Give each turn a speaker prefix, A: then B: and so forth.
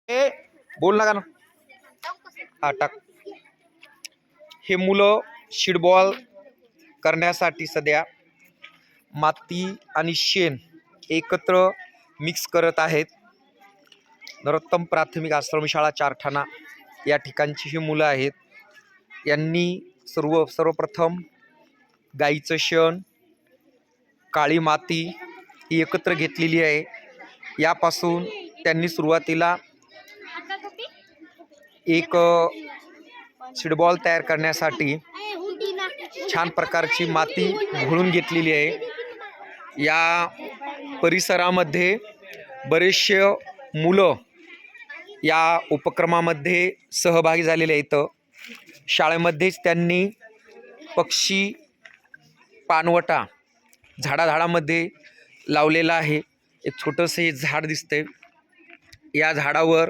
A: ए बोल नका ना. हा टाक. हे मुलं सीडबॉल करण्यासाठी सध्या माती आणि शेण एकत्र मिक्स करत आहेत. नरोत्तम प्राथमिक आश्रमशाळा चारठाणा या ठिकाणची ही मुलं आहेत. यांनी सर्वप्रथम गाईचं शेण, काळी माती ही एकत्र घेतलेली आहे. यापासून त्यांनी सुरुवातीला एक सीडबॉल तयार करण्यासाठी छान प्रकारची माती घोळून घेतलेली आहे. या परिसरामध्ये बरेचसे मुलं या उपक्रमामध्ये सहभागी झालेले आहेत. शाळेमध्येच त्यांनी पक्षी पानवटा झाडामध्ये लावलेला आहे. एक छोटंसं हे झाड दिसतंय. या झाडावर